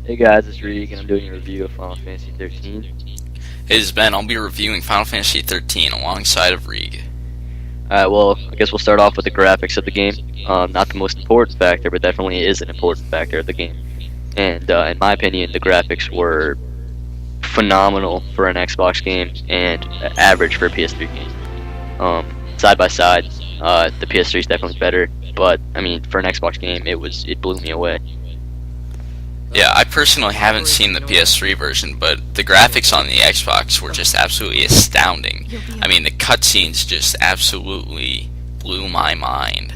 Hey guys, it's Reek, and I'm doing a review of Final Fantasy XIII. It is Ben. I'll be reviewing Final Fantasy XIII alongside of Reeg. Alright, well, I guess we'll start off with the graphics of the game. Not the most important factor, but definitely is an important factor of the game. And in my opinion, the graphics were phenomenal for an Xbox game and average for a PS3 game. Side by side, the PS3 is definitely better, but I mean, for an Xbox game, it blew me away. Yeah, I personally haven't seen the PS3 version, but the graphics on the Xbox were just absolutely astounding. I mean, the cutscenes just absolutely blew my mind.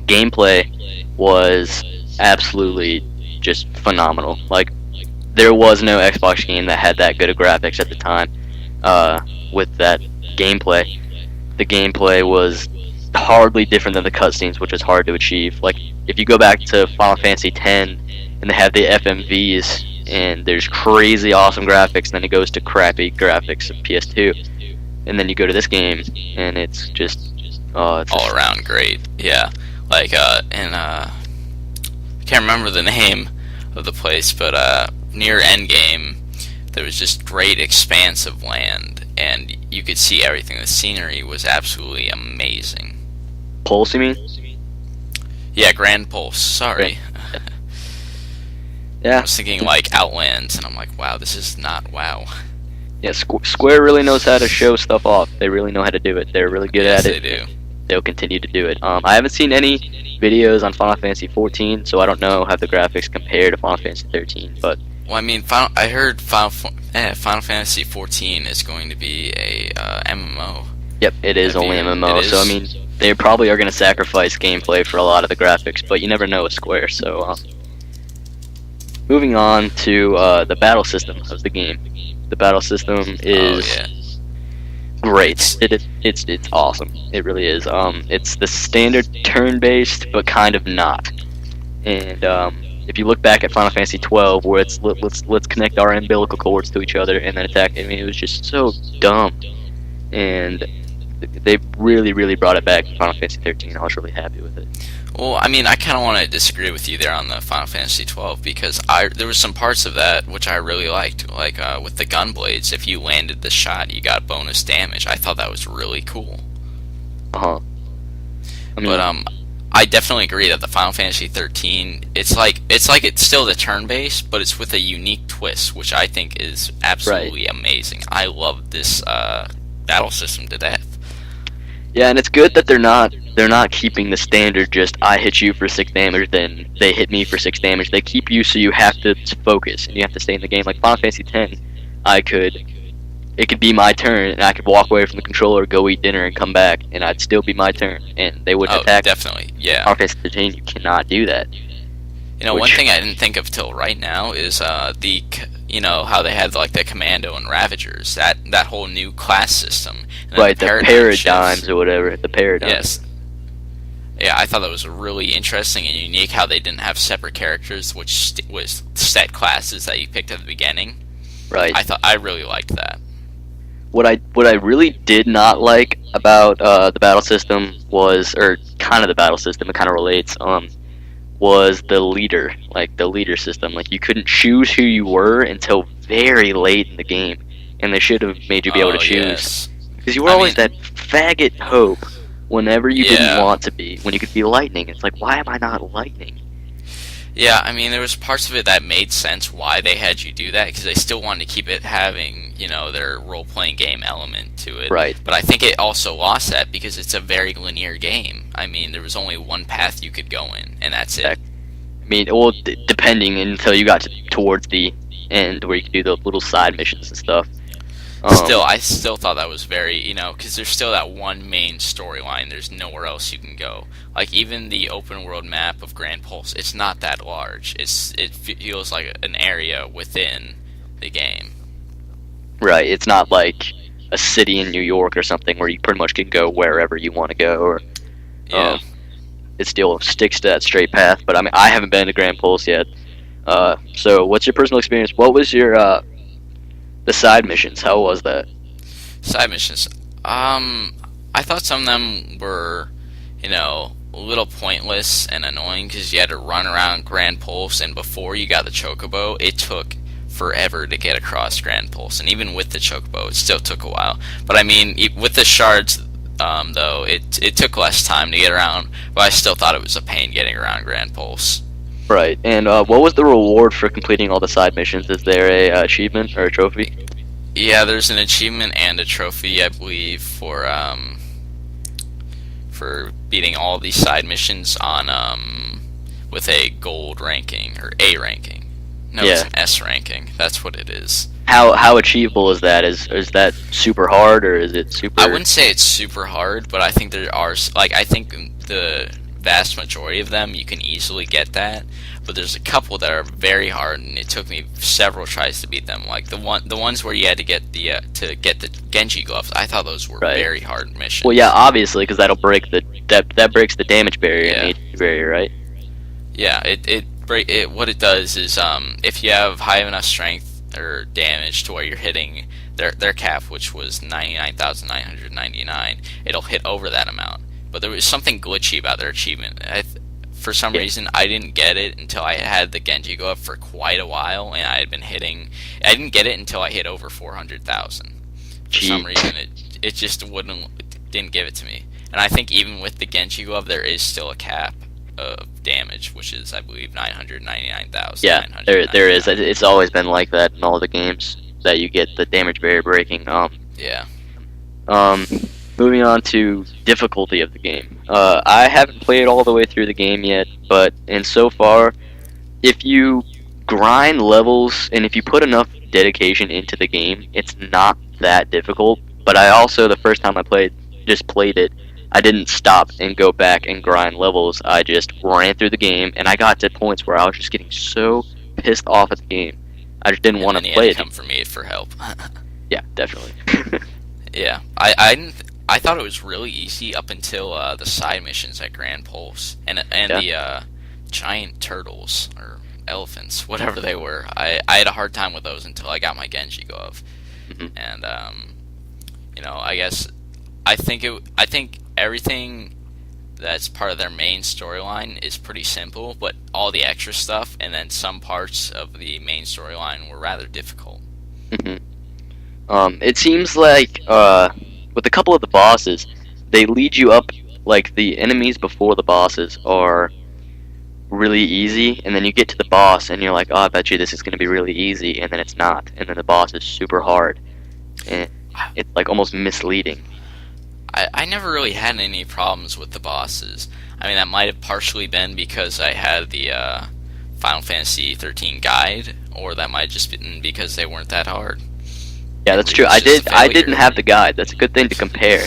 Gameplay was absolutely just phenomenal. Like, there was no Xbox game that had that good of graphics at the time. With that gameplay, the gameplay was hardly different than the cutscenes, which is hard to achieve. Like, if you go back to Final Fantasy X and they have the FMVs and there's crazy awesome graphics, and then it goes to crappy graphics of PS2, and then you go to this game and it's just it's All around great. Yeah, like I can't remember the name of the place, but near Endgame, there was just great expanse of land, and you could see everything. The scenery was absolutely amazing. Pulse, you mean? Yeah, Grand Pulse. Sorry. Yeah. I was thinking like Outlands, and I'm like, wow, this is not WoW. Yeah, Square really knows how to show stuff off. They really know how to do it. They're really good Yes, at it. they do. They'll continue to do it. I haven't seen any videos on Final Fantasy XIV, so I don't know how the graphics compare to Final Fantasy XIII. But Well, I mean, I heard Final Fantasy XIV is going to be a MMO. yep, it is only MMO. So I mean, they probably are going to sacrifice gameplay for a lot of the graphics, but you never know with Square. So moving on to the battle system of the game. The battle system is great. It's awesome. It really is. It's the standard turn-based, but kind of not. And if you look back at Final Fantasy XII, where it's let's connect our umbilical cords to each other and then attack. I mean, it was just so dumb. And they really brought it back in Final Fantasy XIII. I was really happy with it. Well, I mean, I kind of want to disagree with you there on the Final Fantasy XII, because there was some parts of that which I really liked, like with the gun blades. If you landed the shot, you got bonus damage. I thought that was really cool. I mean, But I definitely agree that the Final Fantasy XIII, it's like it's still the turn-based, but it's with a unique twist, which I think is absolutely amazing. I love this battle system to death. yeah, and it's good that they're not keeping the standard just I hit you for 6 damage, then they hit me for 6 damage. They keep you so you have to focus and you have to stay in the game. Like Final Fantasy X, it could be my turn and I could walk away from the controller, go eat dinner, and come back, and I'd still be my turn, and they wouldn't attack. Definitely, yeah. Final Fantasy XIII, you cannot do that. You know, one thing I didn't think of till right now is how they had like the Commando and Ravagers, that whole new class system. And Right, the paradigms shifts. or whatever, the paradigms. Yes. Yeah, I thought that was really interesting and unique how they didn't have separate characters, which was set classes that you picked at the beginning. Right. I really liked that. What I really did not like about the battle system was, or kind of the battle system, it kind of relates, was the leader system. Like, you couldn't choose who you were until very late in the game, and they should have made you be able to choose. Because you were always that faggot Hope whenever you didn't want to be, when you could be Lightning. It's like, why am I not Lightning? Yeah, I mean, there was parts of it that made sense why they had you do that, because they still wanted to keep it having, their role-playing game element to it. Right. But I think it also lost that because it's a very linear game. I mean, there was only one path you could go in, and that's it. I mean, well, depending until you got towards the end where you could do the little side missions and stuff. I still thought that was very, because there's still that one main storyline. There's nowhere else you can go. Like, even the open world map of Grand Pulse, it's not that large. It feels like an area within the game. Right, it's not like a city in New York or something where you pretty much can go wherever you want to go. Or it still sticks to that straight path. But I mean, I haven't been to Grand Pulse yet. So, what's your personal experience? What was your the side missions? How was that? Side missions. I thought some of them were, little pointless and annoying because you had to run around Grand Pulse, and before you got the Chocobo, it took forever to get across Grand Pulse, and even with the Chocobo, it still took a while. But I mean, with the shards, though, it took less time to get around, but I still thought it was a pain getting around Grand Pulse. Right. And what was the reward for completing all the side missions? Is there a achievement or a trophy? Yeah, there's an achievement and a trophy, I believe, for beating all these side missions on with a gold ranking or A ranking. No, Yeah. it's an S ranking. That's what it is. How achievable is that? Is that super hard, or is it super? I wouldn't say it's super hard, but I think there are I think the vast majority of them you can easily get that. But there's a couple that are very hard, and it took me several tries to beat them. Like the ones where you had to get the Genji gloves. I thought those were Right. very hard missions. Well, yeah, obviously, because that'll break that breaks the damage barrier Yeah. and the HP barrier, right? Yeah, what it does is if you have high enough strength or damage to where you're hitting their cap, which was 99,999, it'll hit over that amount. But there was something glitchy about their achievement. For some reason, I didn't get it until I had the Genji go up for quite a while, and I had been hitting. I didn't get it until I hit over 400,000. For some reason, it just didn't give it to me. And I think even with the Genji glove, there is still a cap of damage, which is, I believe, 999,000. Yeah, there is. It's always been like that in all the games that you get the damage barrier breaking. Yeah. Moving on to difficulty of the game. I haven't played all the way through the game yet, but so far, if you grind levels and if you put enough dedication into the game, it's not that difficult. But I also, the first time I played it, I didn't stop and go back and grind levels. I just ran through the game, and I got to points where I was just getting so pissed off at the game. I just didn't want to play it. Come for me for help. Yeah, definitely. Yeah, I thought it was really easy up until the side missions at Grand Pulse and the giant turtles or elephants, whatever they were. I had a hard time with those until I got my Genji glove, and I think everything that's part of their main storyline is pretty simple, but all the extra stuff and then some parts of the main storyline were rather difficult. It seems like with a couple of the bosses, they lead you up, like the enemies before the bosses are really easy, and then you get to the boss and you're like, oh, I bet you this is going to be really easy, and then it's not, and then the boss is super hard, and it's like almost misleading. I never really had any problems with the bosses. I mean, that might have partially been because I had the Final Fantasy XIII guide, or that might have just been because they weren't that hard. Yeah, that's true. I didn't have the guide. That's a good thing to compare.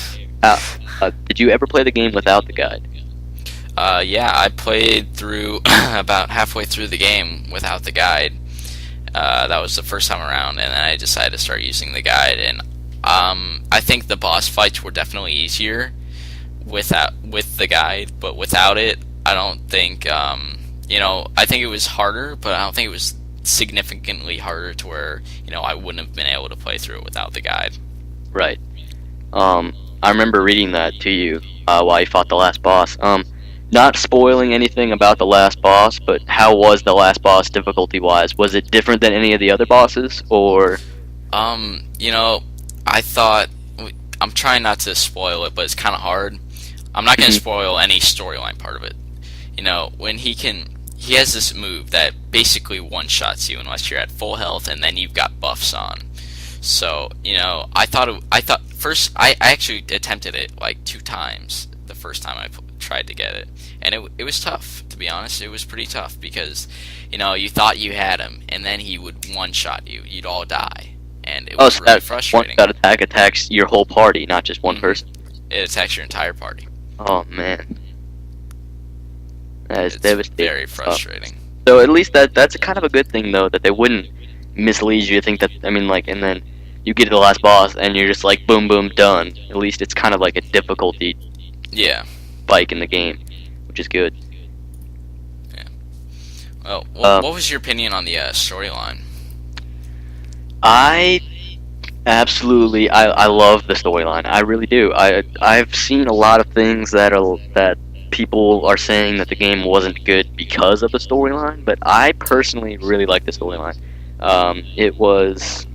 Did you ever play the game without the guide? Yeah, I played through about halfway through the game without the guide. That was the first time around, and then I decided to start using the guide. And I think the boss fights were definitely easier with the guide, but without it, I don't think. I think it was harder, but I don't think it was significantly harder to where I wouldn't have been able to play through it without the guide. Right. I remember reading that to you while you fought the last boss. Not spoiling anything about the last boss, but how was the last boss difficulty-wise? Was it different than any of the other bosses, or? I thought, I'm trying not to spoil it, but it's kind of hard. I'm not going to spoil any storyline part of it. When he has this move that basically one-shots you unless you're at full health, and then you've got buffs on. So, I thought first, I actually attempted it like 2 times the first time I tried to get it. And it was tough, to be honest. It was pretty tough because, you thought you had him, and then he would one-shot you. You'd all die. And it was really frustrating. One-shot attack attacks your whole party, not just one person. It attacks your entire party. Oh, man. That is It's devastating. very frustrating. So at least that's kind of a good thing, though, that they wouldn't mislead you to think that, and then you get to the last boss, and you're just like, boom, boom, done. At least it's kind of like a difficulty spike in the game, which is good. Yeah. Well, what was your opinion on the storyline? I love the storyline. I really do. I've seen a lot of things that people are saying that the game wasn't good because of the storyline, but I personally really like the storyline. It was